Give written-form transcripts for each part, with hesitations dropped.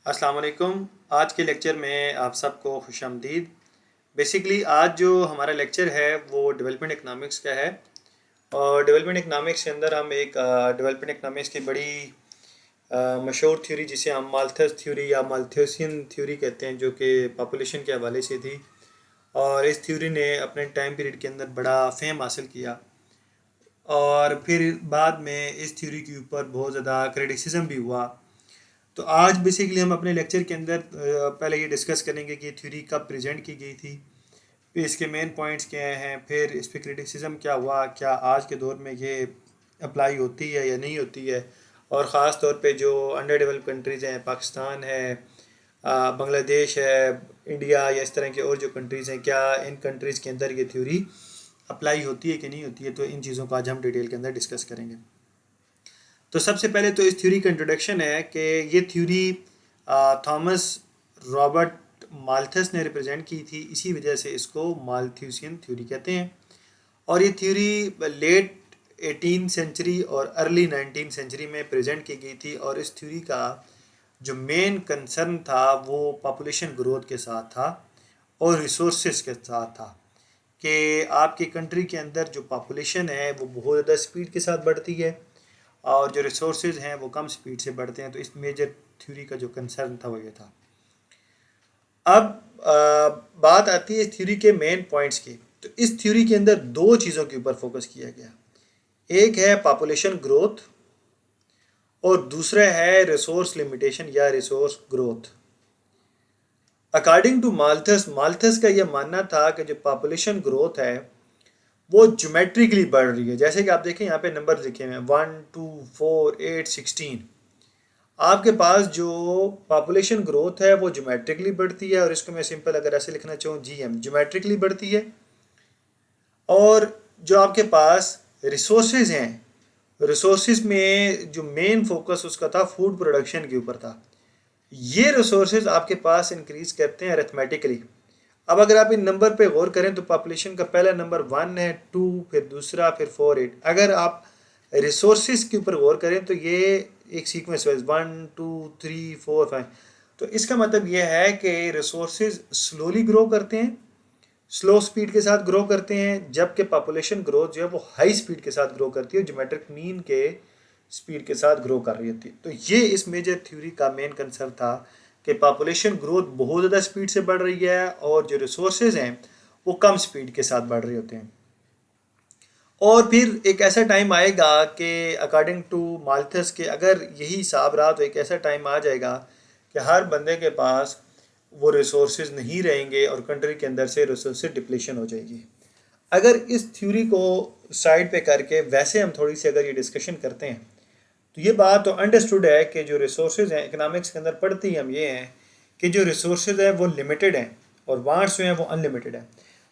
अस्सलाम वालेकुम। आज के लेक्चर में आप सबको खुशामदीद। बेसिकली आज जो हमारा लेक्चर है वो डेवलपमेंट इकनॉमिक्स का है और डेवलपमेंट इकनॉमिक्स के अंदर हम एक डेवलपमेंट इकनॉमिक्स की बड़ी मशहूर थ्योरी जिसे हम माल्थस थ्योरी या माल्थुसियन थ्योरी कहते हैं, जो कि पॉपुलेशन के हवाले से थी। और इस थ्योरी ने अपने टाइम पीरियड के अंदर बड़ा फेम हासिल किया और फिर बाद में इस थ्योरी के ऊपर बहुत ज़्यादा क्रिटिसिज्म भी हुआ। तो आज बेसिकली हम अपने लेक्चर के अंदर पहले ये डिस्कस करेंगे कि ये थ्योरी कब प्रेजेंट की गई थी, फिर इसके मेन पॉइंट्स क्या हैं, फिर इस पर क्रिटिसिज्म क्या हुआ, क्या आज के दौर में ये अप्लाई होती है या नहीं होती है, और ख़ास तौर पे जो अंडर डेवलप कंट्रीज़ हैं, पाकिस्तान है, बांग्लादेश है, इंडिया या इस तरह के और जो कंट्रीज़ हैं, क्या इन कंट्रीज़ के अंदर ये थ्योरी अप्लाई होती है कि नहीं होती है। तो इन चीज़ों को आज हम डिटेल के अंदर डिस्कस करेंगे। तो सबसे पहले तो इस थ्योरी का इंट्रोडक्शन है कि ये थ्योरी थॉमस रॉबर्ट माल्थस ने रिप्रेजेंट की थी, इसी वजह से इसको माल्थुसियन थ्योरी कहते हैं। और ये थ्योरी लेट 18 सेंचुरी और अर्ली 19 सेंचुरी में प्रेजेंट की गई थी। और इस थ्योरी का जो मेन कंसर्न था वो पॉपुलेशन ग्रोथ के साथ था और रिसोर्सेज के साथ था कि आपकी कंट्री के अंदर जो पॉपुलेशन है वो बहुत ज़्यादा स्पीड के साथ बढ़ती है और जो रिसोर्सेज हैं वो कम स्पीड से बढ़ते हैं। तो इस मेजर थ्योरी का जो कंसर्न था वो ये था। अब बात आती है इस थ्योरी के मेन पॉइंट्स की। तो इस थ्योरी के अंदर दो चीज़ों के ऊपर फोकस किया गया, एक है पॉपुलेशन ग्रोथ और दूसरा है रिसोर्स लिमिटेशन या resource growth. According to Malthus का यह मानना था कि जो पॉपुलेशन ग्रोथ है वो ज्योमेट्रिकली बढ़ रही है। जैसे कि आप देखें यहाँ पे नंबर लिखे हुए हैं 1, 2, 4, 8, 16। आपके पास जो पॉपुलेशन ग्रोथ है वो ज्योमेट्रिकली बढ़ती है, और इसको मैं सिंपल अगर ऐसे लिखना चाहूँ जीएम ज्योमेट्रिकली बढ़ती है। और जो आपके पास रिसोर्सेज हैं, रिसोर्सेज में जो मेन फोकस उसका था फूड प्रोडक्शन के ऊपर था। ये रिसोर्सेज आपके पास इंक्रीज करते हैं अरिथमेटिकली। अब अगर आप इन नंबर पे गौर करें तो पॉपुलेशन का पहला नंबर 1 है, 2, फिर दूसरा, फिर 4, 8। अगर आप रिसोर्सेज के ऊपर गौर करें तो ये एक सीक्वेंस वाइज 1, 2, 3, 4, 5। तो इसका मतलब ये है कि रिसोर्सेज स्लोली ग्रो करते हैं, स्लो स्पीड के साथ ग्रो करते हैं, जबकि पॉपुलेशन ग्रोथ जो है वो हाई स्पीड के साथ ग्रो करती है, ज्योमेट्रिक मीन के स्पीड के साथ ग्रो कर रही होती है। तो ये इस मेजर थ्योरी का मेन कंसर्न था कि पॉपुलेशन ग्रोथ बहुत ज़्यादा स्पीड से बढ़ रही है और जो रिसोर्सेज हैं वो कम स्पीड के साथ बढ़ रहे होते हैं। और फिर एक ऐसा टाइम आएगा कि अकॉर्डिंग टू माल्थस के अगर यही हिसाब रहा तो एक ऐसा टाइम आ जाएगा कि हर बंदे के पास वो रिसोर्सेज नहीं रहेंगे और कंट्री के अंदर से रिसोर्सेज डिप्लीशन हो जाएगी। अगर इस थ्योरी को साइड पे करके वैसे हम थोड़ी सी अगर ये डिस्कशन करते हैं तो ये बात तो अंडरस्टूड है कि जो रिसोर्सेज हैं इकोनॉमिक्स के अंदर पढ़ते ही हम ये हैं कि जो रिसोर्सेज हैं वो लिमिटेड हैं और वांट्स जो हैं वो अनलिमिटेड हैं।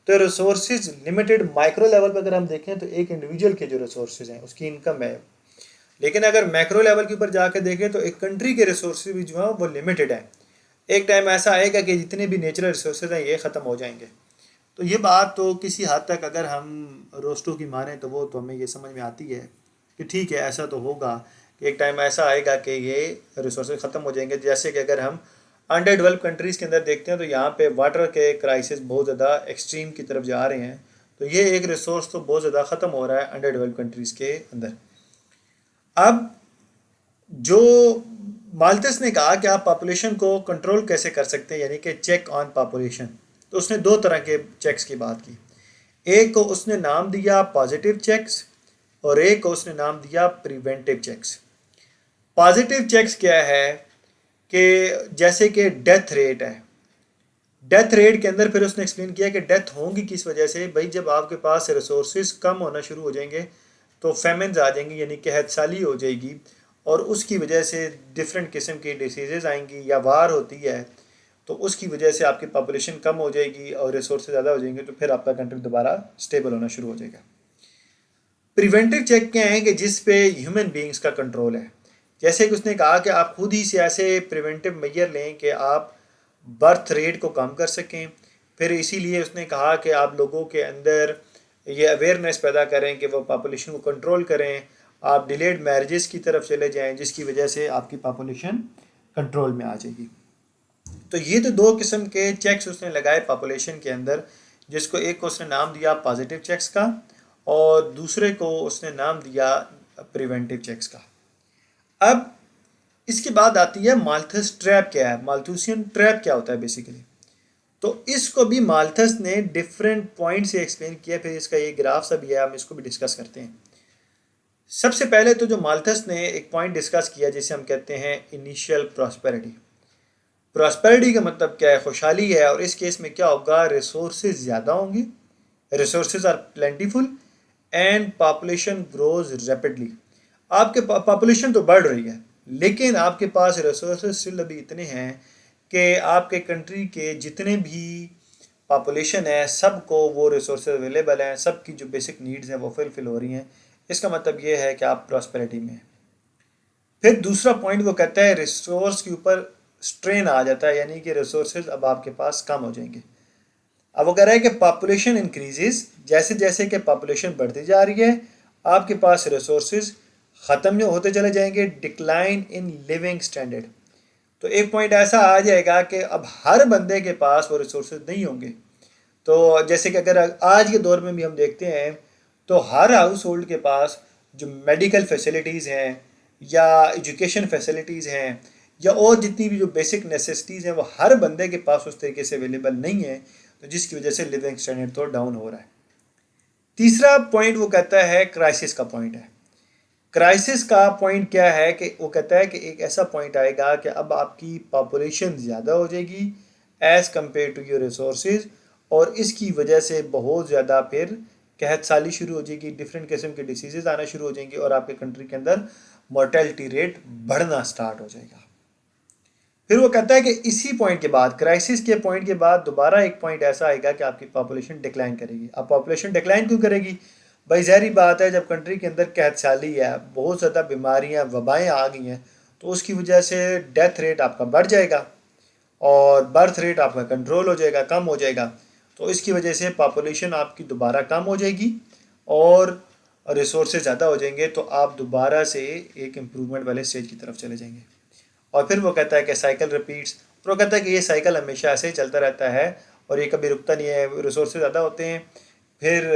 तो रिसोर्सेज लिमिटेड माइक्रो लेवल पर अगर हम देखें तो एक इंडिविजुअल के जो रिसोर्सेज हैं उसकी इनकम है, लेकिन अगर मैक्रो लेवल के ऊपर जाकर देखें तो एक कंट्री के रिसोर्सेज भी जो हैं वो लिमिटेड हैं। एक टाइम ऐसा आएगा कि जितने भी नेचुरल रिसोर्सेज हैं ये ख़त्म हो जाएंगे। तो ये बात तो किसी हद तक अगर हम रोस्टो की माने तो वो तो हमें ये समझ में आती है कि ठीक है ऐसा तो होगा कि एक टाइम ऐसा आएगा कि ये रिसोर्सेज ख़त्म हो जाएंगे। जैसे कि अगर हम अंडर डेवलप कंट्रीज़ के अंदर देखते हैं तो यहाँ पे वाटर के क्राइसिस बहुत ज़्यादा एक्सट्रीम की तरफ जा रहे हैं। तो ये एक रिसोर्स तो बहुत ज़्यादा ख़त्म हो रहा है अंडर डेवलप कंट्रीज़ के अंदर। अब जो माल्थस ने कहा कि आप पॉपुलेशन को कंट्रोल कैसे कर सकते हैं, यानी कि चेक ऑन पॉपुलेशन, तो उसने दो तरह के चेक्स की बात की। एक को उसने नाम दिया पॉजिटिव चेक्स और एक को उसने नाम दिया प्रिवेंटिव चेक्स। पॉजिटिव चेक्स क्या है कि जैसे कि डेथ रेट है, डेथ रेट के अंदर फिर उसने एक्सप्लेन किया कि डेथ होंगी किस वजह से। भाई जब आपके पास रिसोर्सेज कम होना शुरू हो जाएंगे तो फेमिन्स आ जाएंगी, यानी कि कहत हो जाएगी, और उसकी वजह से डिफरेंट किस्म की डिसीज़ेज आएंगी या वार होती है तो उसकी वजह से आपकी पॉपुलेशन कम हो जाएगी और रिसोर्सेज ज़्यादा हो जाएंगे, तो फिर आपका कंट्री दोबारा स्टेबल होना शुरू हो जाएगा। प्रिवेंटिव चेक क्या है कि जिस पे ह्यूमन बींग्स का कंट्रोल है। जैसे कि उसने कहा कि आप खुद ही से ऐसे प्रिवेंटिव मेजर लें कि आप बर्थ रेट को कम कर सकें। फिर इसीलिए उसने कहा कि आप लोगों के अंदर ये अवेयरनेस पैदा करें कि वो पॉपुलेशन को कंट्रोल करें, आप डिलेड मैरिजेस की तरफ चले जाएं जिसकी वजह से आपकी पॉपुलेशन कंट्रोल में आ जाएगी। तो ये तो दो किस्म के चेक्स उसने लगाए पॉपुलेशन के अंदर, जिसको एक को उसने नाम दिया पॉजिटिव चेक्स का और दूसरे को उसने नाम दिया प्रिवेंटिव चेक्स का। अब इसके बाद आती है माल्थस ट्रैप क्या है, माल्थुसियन ट्रैप क्या होता है बेसिकली। तो इसको भी माल्थस ने डिफरेंट पॉइंट से एक्सप्लेन किया, फिर इसका ये ग्राफ सा भी है, हम इसको भी डिस्कस करते हैं। सबसे पहले तो जो माल्थस ने एक पॉइंट डिस्कस किया जिसे हम कहते हैं इनिशियल प्रॉस्पेरिटी। प्रॉस्पेरिटी का मतलब क्या है, खुशहाली है, और इस केस में क्या होगा, रिसोर्सेज ज़्यादा होंगी, resources are plentiful and population grows rapidly. आपके पॉपुलेशन तो बढ़ रही है लेकिन आपके पास रिसोर्सेज स्टिल अभी इतने हैं कि आपके कंट्री के जितने भी पॉपुलेशन है सबको वो रिसोर्सेज अवेलेबल हैं, सबकी जो बेसिक नीड्स हैं वो फुलफिल हो रही हैं। इसका मतलब ये है कि आप प्रॉस्पेरिटी में हैं। फिर दूसरा पॉइंट वो कहता है रिसोर्स के ऊपर स्ट्रेन आ जाता है, यानी कि रिसोर्सेज अब आपके पास कम हो जाएंगे। अब वो कह रहा है कि पॉपुलेशन इंक्रीजेज, जैसे जैसे कि पॉपुलेशन बढ़ती जा रही है आपके पास रिसोर्सेज ख़त्म होते चले जाएंगे, डिक्लाइन इन लिविंग स्टैंडर्ड। तो एक पॉइंट ऐसा आ जाएगा कि अब हर बंदे के पास वो रिसोर्सेज नहीं होंगे। तो जैसे कि अगर आज के दौर में भी हम देखते हैं तो हर हाउस होल्ड के पास जो मेडिकल फैसिलिटीज़ हैं या एजुकेशन फैसिलिटीज़ हैं या और जितनी भी जो बेसिक नेसेसिटीज़ हैं वो हर बंदे के पास उस तरीके से अवेलेबल नहीं है, तो जिसकी वजह से लिविंग स्टैंडर्ड तो डाउन हो रहा है। तीसरा पॉइंट वो कहता है क्राइसिस का पॉइंट है। क्राइसिस का पॉइंट क्या है कि वो कहता है कि एक ऐसा पॉइंट आएगा कि अब आपकी पॉपुलेशन ज़्यादा हो जाएगी as compare to your resources, और इसकी वजह से बहुत ज़्यादा फिर कहत साली शुरू हो जाएगी, डिफरेंट किस्म के डिसीज़ आना शुरू हो जाएंगे और आपके कंट्री के अंदर मोर्टेलिटी रेट बढ़ना स्टार्ट हो जाएगा। फिर वो कहता है कि इसी पॉइंट के बाद, क्राइसिस के पॉइंट के बाद दोबारा एक पॉइंट ऐसा आएगा कि आपकी पॉपुलेशन डिक्लाइन करेगी। अब पॉपुलेशन डिक्लाइन क्यों करेगी भाई, ज़ाहिर बात है जब कंट्री के अंदर कहत साली है, बहुत ज़्यादा बीमारियां वबाएँ आ गई हैं, तो उसकी वजह से डेथ रेट आपका बढ़ जाएगा और बर्थ रेट आपका कंट्रोल हो जाएगा, कम हो जाएगा। तो इसकी वजह से पॉपुलेशन आपकी दोबारा कम हो जाएगी और रिसोर्सेज ज़्यादा हो जाएंगे, तो आप दोबारा से एक इम्प्रूवमेंट वाले स्टेज की तरफ चले जाएंगे। और फिर वो कहता है कि साइकिल रिपीट्स, और वो कहता है कि ये साइकिल हमेशा ऐसे ही चलता रहता है और ये कभी रुकता नहीं है। रिसोर्सेज ज़्यादा होते हैं, फिर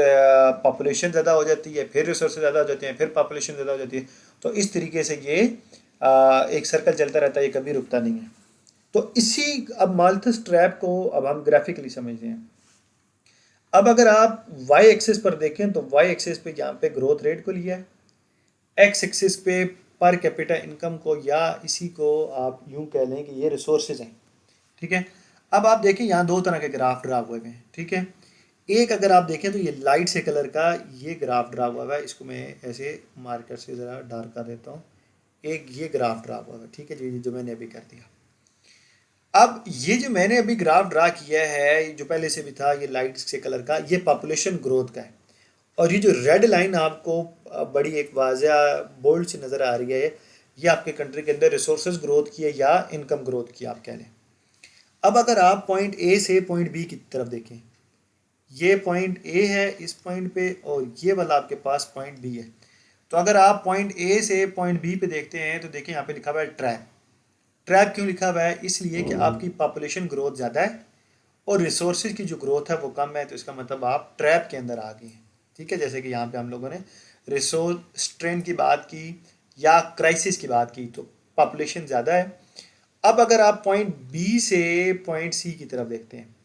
पॉपुलेशन ज़्यादा हो जाती है, फिर रिसोर्सेज ज़्यादा हो जाते हैं, फिर पॉपुलेशन ज़्यादा हो जाती है। तो इस तरीके से ये एक सर्कल चलता रहता है, ये कभी रुकता नहीं है। तो इसी अब माल्थस ट्रैप को अब हम ग्राफिकली समझते हैं। अब अगर आप वाई एक्सिस पर देखें तो वाई एक्सिस पे यहाँ पे ग्रोथ रेट को लिया है, एक्स एक्सिस पे पर कैपिटा इनकम को, या इसी को आप यूं कह लें कि ये रिसोर्सेज हैं। ठीक है, अब आप देखें यहाँ दो तरह के ग्राफ ड्रा हुए हैं। ठीक है, एक अगर आप देखें तो ये लाइट से कलर का ये ग्राफ ड्रा हुआ है, इसको मैं ऐसे मार्कर से ज़रा डार्क कर देता हूँ। एक ये ग्राफ ड्रा हुआ है, ठीक है जी, जो मैंने अभी कर दिया। अब ये जो मैंने अभी ग्राफ ड्रा किया है, जो पहले से भी था, ये लाइट से कलर का, ये पॉपुलेशन ग्रोथ का है। और ये जो रेड लाइन आपको बड़ी एक वाज़ह बोल्ड सी नज़र आ रही है, ये आपके कंट्री के अंदर रिसोर्सेज ग्रोथ की है या इनकम ग्रोथ की आप कह लें। अब अगर आप पॉइंट ए से पॉइंट बी की तरफ देखें, ये पॉइंट ए है इस पॉइंट पे और ये वाला आपके पास पॉइंट बी है। तो अगर आप पॉइंट ए से पॉइंट बी पे देखते हैं तो देखिए यहाँ पे लिखा हुआ है ट्रैप। ट्रैप क्यों लिखा हुआ है, इसलिए कि आपकी पॉपुलेशन ग्रोथ ज़्यादा है और रिसोर्सेज की जो ग्रोथ है वो कम है, तो इसका मतलब आप ट्रैप के अंदर आ गए हैं। ठीक है, जैसे कि यहाँ पे हम लोगों ने रिसोर्स स्ट्रेन की बात की या क्राइसिस की बात की, तो पॉपुलेशन ज़्यादा है। अब अगर आप पॉइंट बी से पॉइंट सी की तरफ देखते हैं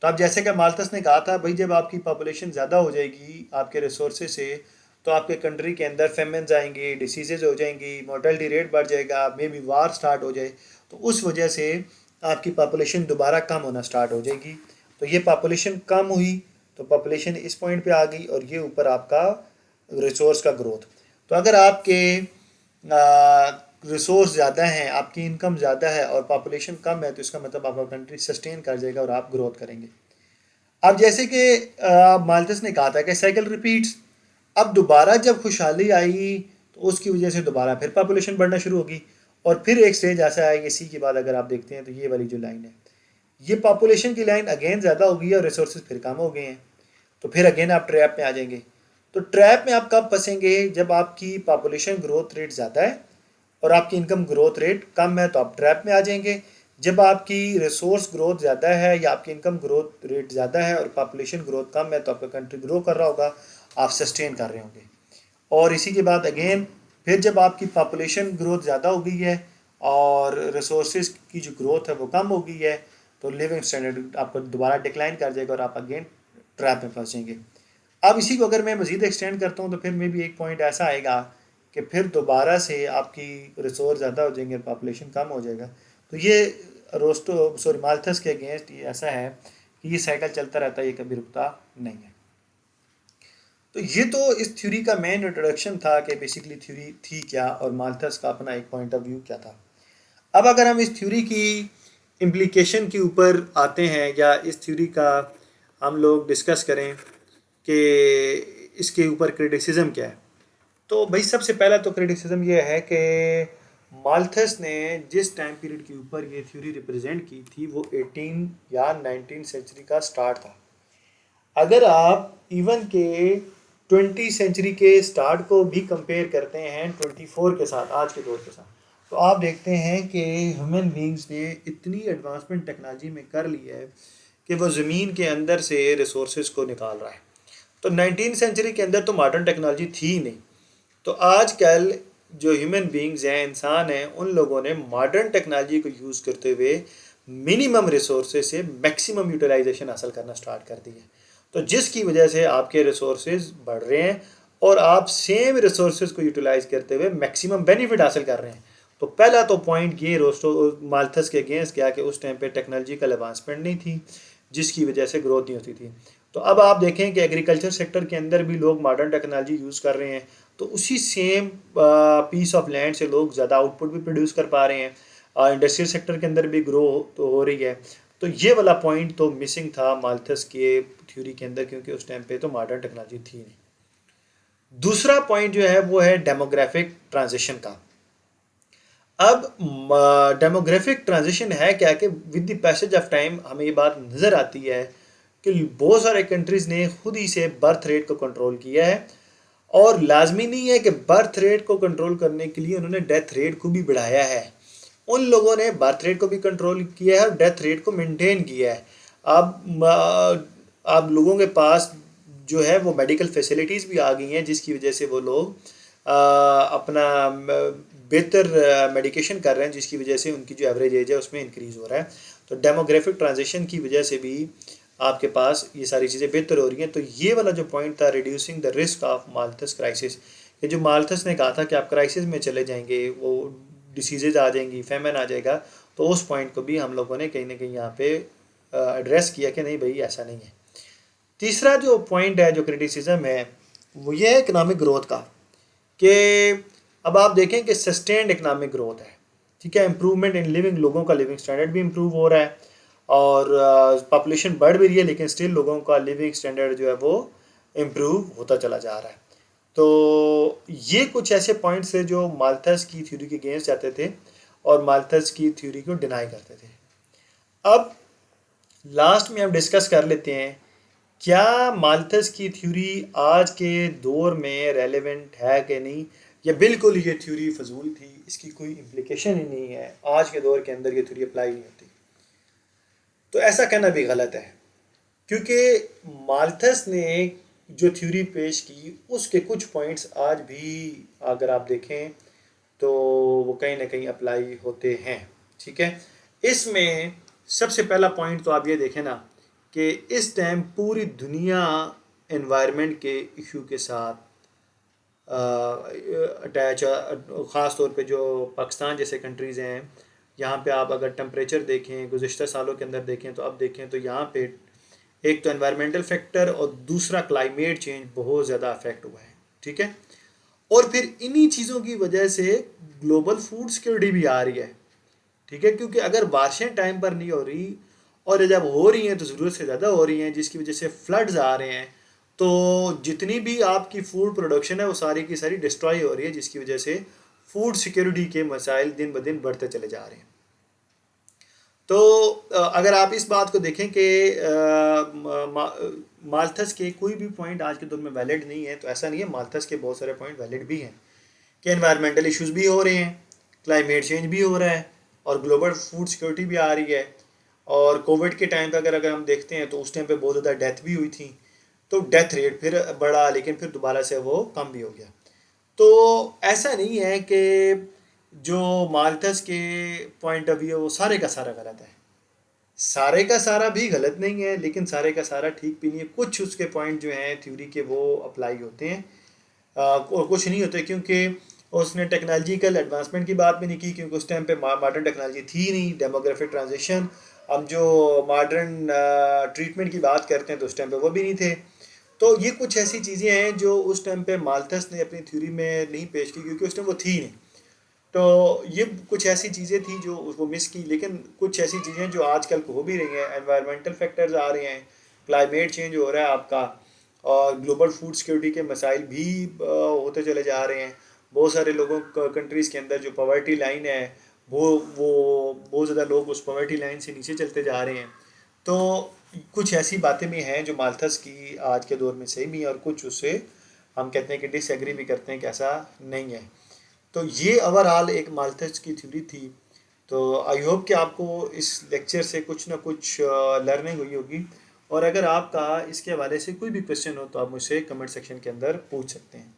तो अब जैसे कि माल्थस ने कहा था भाई, जब आपकी पॉपुलेशन ज़्यादा हो जाएगी आपके रिसोर्सेज से, तो आपके कंट्री के अंदर फेमेंस आएंगी, डिसीजेज हो जाएंगी, मोर्टेलिटी रेट बढ़ जाएगा, मे बी वार स्टार्ट हो जाए, तो उस वजह से आपकी पॉपुलेशन दोबारा कम होना स्टार्ट हो जाएगी। तो ये पॉपुलेशन कम हुई तो पॉपुलेशन इस पॉइंट पे आ गई और ये ऊपर आपका रिसोर्स का ग्रोथ। तो अगर आपके रिसोर्स ज़्यादा हैं, आपकी इनकम ज़्यादा है और पॉपुलेशन कम है, तो इसका मतलब आपका कंट्री सस्टेन कर जाएगा और आप ग्रोथ करेंगे। अब जैसे कि माल्थस ने कहा था कि साइकिल रिपीट्स, अब दोबारा जब खुशहाली आई तो उसकी वजह से दोबारा फिर पॉपुलेशन बढ़ना शुरू होगी और फिर एक स्टेज ऐसा है, इसी के बाद अगर आप देखते हैं तो ये वाली जो लाइन है, ये पॉपुलेशन की लाइन अगेन ज़्यादा हो गई है और रिसोर्सेज फिर कम हो गए हैं, तो फिर अगेन आप ट्रैप में आ जाएंगे। तो ट्रैप में आप कब फंसेंगे, जब आपकी पॉपुलेशन ग्रोथ रेट ज़्यादा है और आपकी इनकम ग्रोथ रेट कम है, तो आप ट्रैप में आ जाएंगे। जब आपकी रिसोर्स ग्रोथ ज़्यादा है या आपकी इनकम ग्रोथ रेट ज़्यादा है और पॉपुलेशन ग्रोथ कम है तो आपका कंट्री ग्रो कर रहा होगा, आप सस्टेन कर रहे होंगे। और इसी के बाद अगेन फिर जब आपकी पॉपुलेशन ग्रोथ ज़्यादा हो गई है और रिसोर्सेज की जो ग्रोथ है वो कम हो गई है, तो लिविंग स्टैंडर्ड आपको दोबारा डिक्लाइन कर जाएगा और आप अगेन ट्रैप में फंसेंगे। अब इसी को अगर मैं मज़ीद एक्सटेंड करता हूँ तो फिर मे भी एक पॉइंट ऐसा आएगा कि फिर दोबारा से आपकी रिसोर्स ज़्यादा हो जाएंगे, पॉपुलेशन कम हो जाएगा। तो ये रोस्टो सॉरी माल्थस के अगेंस्ट ये ऐसा है कि ये साइकिल चलता रहता है, ये कभी रुकता नहीं है। तो ये तो इस थ्योरी का मेन इंट्रोडक्शन था कि बेसिकली थ्योरी थी क्या और माल्थस का अपना एक पॉइंट ऑफ व्यू क्या था। अब अगर हम इस थ्योरी की इम्प्लीकेशन के ऊपर आते हैं या इस थ्योरी का हम लोग डिस्कस करें कि इसके ऊपर क्रिटिसिज्म क्या है, तो भाई सबसे पहला तो क्रिटिसिज्म ये है कि माल्थस ने जिस टाइम पीरियड के ऊपर ये थ्योरी रिप्रेजेंट की थी वो 18 या 19 सेंचुरी का स्टार्ट था। अगर आप इवन के 20 सेंचुरी के स्टार्ट को भी कंपेयर करते हैं 24 के साथ, आज के दौर के साथ, तो आप देखते हैं कि ह्यूमन बींग्स ने इतनी एडवांसमेंट टेक्नोलॉजी में कर ली है कि वो ज़मीन के अंदर से रिसोर्सेज को निकाल रहा है। तो 19 सेंचुरी के अंदर तो मॉडर्न टेक्नोलॉजी थी ही नहीं। तो आजकल जो ह्यूमन बींग्स हैं, इंसान हैं, उन लोगों ने मॉडर्न टेक्नोलॉजी को यूज़ करते हुए मिनिमम रिसोर्सेज से मैक्सिमम यूटिलाइजेशन हासिल करना स्टार्ट कर दी है। तो जिसकी वजह से आपके रिसोर्सेज बढ़ रहे हैं और आप सेम रिसोर्सेज को यूटिलाइज करते हुए मैक्सिमम बेनिफिट हासिल कर रहे हैं। तो पहला तो पॉइंट ये रोस्टो माल्थस के अगेंस्ट गया कि उस टाइम पे टेक्नोलॉजिकल एडवांसमेंट नहीं थी जिसकी वजह से ग्रोथ नहीं होती थी। तो अब आप देखें कि एग्रीकल्चर सेक्टर के अंदर भी लोग मॉडर्न टेक्नोलॉजी यूज़ कर रहे हैं, तो उसी सेम पीस ऑफ लैंड से लोग ज़्यादा आउटपुट भी प्रोड्यूस कर पा रहे हैं। इंडस्ट्रियल सेक्टर के अंदर भी ग्रो तो हो रही है। तो ये वाला पॉइंट तो मिसिंग था माल्थस के थ्योरी के अंदर, क्योंकि उस टाइम पे तो मॉडर्न टेक्नोलॉजी थी नहीं। दूसरा पॉइंट जो है वो है डेमोग्राफिक ट्रांजिशन का। अब डेमोग्राफिक ट्रांजिशन है क्या कि with the passage of time हमें ये बात नज़र आती है कि बहुत सारे कंट्रीज़ ने खुद ही से बर्थ रेट को कंट्रोल किया है, और लाजमी नहीं है कि बर्थ रेट को कंट्रोल करने के लिए उन्होंने डेथ रेट को भी बढ़ाया है। उन लोगों ने बर्थ रेट को भी कंट्रोल किया है और डेथ रेट को मेंटेन किया है। अब लोगों के पास जो है वो मेडिकल फैसिलिटीज़ भी आ गई हैं जिसकी वजह से वो लोग अपना बेहतर मेडिकेशन कर रहे हैं, जिसकी वजह से उनकी जो एवरेज एज है उसमें इंक्रीज़ हो रहा है। तो डेमोग्राफिक ट्रांजिशन की वजह से भी आपके पास ये सारी चीज़ें बेहतर हो रही हैं। तो ये वाला जो पॉइंट था reducing the risk of Malthus crisis, ये जो माल्थस ने कहा था कि आप क्राइसिस में चले जाएंगे, वो डिसीजेज आ जाएंगी, फेमन आ जाएगा, तो उस पॉइंट को भी हम लोगों ने कहीं ना कहीं यहाँ पे एड्रेस किया कि नहीं भाई ऐसा नहीं है। तीसरा जो पॉइंट है, जो क्रिटिसिज्म है, वो ये है इकनॉमिक ग्रोथ का, कि अब आप देखें कि सस्टेन्ड इकनॉमिक ग्रोथ है, ठीक है, इम्प्रूवमेंट इन लिविंग, लोगों का लिविंग स्टैंडर्ड भी इम्प्रूव हो रहा है और पॉपुलेशन बढ़ भी रही है, लेकिन स्टिल लोगों का लिविंग स्टैंडर्ड जो है वो इम्प्रूव होता चला जा रहा है। तो ये कुछ ऐसे पॉइंट्स थे जो माल्थस की थ्योरी के अगेंस्ट जाते थे और माल्थस की थ्योरी को डिनाई करते थे। अब लास्ट में हम डिस्कस कर लेते हैं क्या माल्थस की थ्योरी आज के दौर में रेलेवेंट है कि नहीं, या बिल्कुल ये थ्योरी फजूल थी, इसकी कोई इम्प्लीकेशन ही नहीं है, आज के दौर के अंदर ये थ्योरी अप्लाई नहीं होती। तो ऐसा कहना भी गलत है, क्योंकि माल्थस ने जो थ्योरी पेश की उसके कुछ पॉइंट्स आज भी अगर आप देखें तो वो कहीं ना कहीं अप्लाई होते हैं, ठीक है। इसमें सबसे पहला पॉइंट तो आप ये देखें ना कि इस टाइम पूरी दुनिया एनवायरनमेंट के इशू के साथ अटैच, ख़ास तौर पे जो पाकिस्तान जैसे कंट्रीज़ हैं, यहाँ पे आप अगर टेम्परेचर देखें गुज़िश्ता सालों के अंदर देखें तो अब देखें तो यहाँ पे एक तो एनवायरमेंटल फैक्टर और दूसरा क्लाइमेट चेंज बहुत ज़्यादा अफेक्ट हुआ है, ठीक है। और फिर इन्हीं चीज़ों की वजह से ग्लोबल फूड सिक्योरिटी भी आ रही है, ठीक है, क्योंकि अगर बारिशें टाइम पर नहीं हो रही और जब हो रही हैं तो ज़रूरत से ज़्यादा हो रही हैं, जिसकी वजह से फ्लड्स आ रहे हैं, तो जितनी भी आपकी फूड प्रोडक्शन है वो सारी की सारी डिस्ट्रॉय हो रही है, जिसकी वजह से फूड सिक्योरिटी के मसाइल दिन ब दिन बढ़ते चले जा रहे हैं। तो अगर आप इस बात को देखें कि माल्थस के कोई भी पॉइंट आज के दौर में वैलिड नहीं है, तो ऐसा नहीं है, माल्थस के बहुत सारे पॉइंट वैलिड भी हैं कि एनवायरमेंटल इश्यूज़ भी हो रहे हैं, क्लाइमेट चेंज भी हो रहा है और ग्लोबल फूड सिक्योरिटी भी आ रही है। और कोविड के टाइम पे अगर हम देखते हैं तो उस टाइम पे बहुत ज़्यादा डेथ भी हुई थी, तो डेथ रेट फिर बढ़ा लेकिन फिर दोबारा से वो कम भी हो गया। तो ऐसा नहीं है कि जो माल्थस के पॉइंट ऑफ व्यू है वो सारे का सारा गलत है। सारे का सारा भी गलत नहीं है लेकिन सारे का सारा ठीक भी नहीं है। कुछ उसके पॉइंट जो हैं थ्योरी के वो अप्लाई होते हैं और कुछ नहीं होते, क्योंकि उसने टेक्नोलॉजिकल एडवांसमेंट की बात भी नहीं की, क्योंकि उस टाइम पे मॉडर्न टेक्नोलॉजी थी नहीं, डेमोग्राफिक ट्रांजिशन। हम जो मॉडर्न ट्रीटमेंट की बात करते हैं तो उस टाइम पे वो भी नहीं थे। तो ये कुछ ऐसी चीज़ें हैं जो उस टाइम पे माल्थस ने अपनी थ्योरी में नहीं पेश की, क्योंकि उस टाइम वो थी नहीं। तो ये कुछ ऐसी चीज़ें थी जो वो मिस की, लेकिन कुछ ऐसी चीज़ें जो आजकल हो भी रही हैं। एनवायरमेंटल फैक्टर्स आ रहे हैं, क्लाइमेट चेंज हो रहा है आपका, और ग्लोबल फूड सिक्योरिटी के मसाइल भी होते चले जा रहे हैं। बहुत सारे लोगों कंट्रीज़ के अंदर जो पॉवर्टी लाइन है वो बहुत ज़्यादा लोग उस पॉवर्टी लाइन से नीचे चलते जा रहे हैं। तो कुछ ऐसी बातें भी हैं जो माल्थस की आज के दौर में सही भी हैं, और कुछ उससे हम कहते हैं कि डिसएग्री भी करते हैं कि ऐसा नहीं है। तो ये ओवरऑल एक माल्थस की थ्योरी थी। तो आई होप कि आपको इस लेक्चर से कुछ ना कुछ लर्निंग हुई होगी। और अगर आपका इसके हवाले से कोई भी क्वेश्चन हो तो आप मुझसे कमेंट सेक्शन के अंदर पूछ सकते हैं।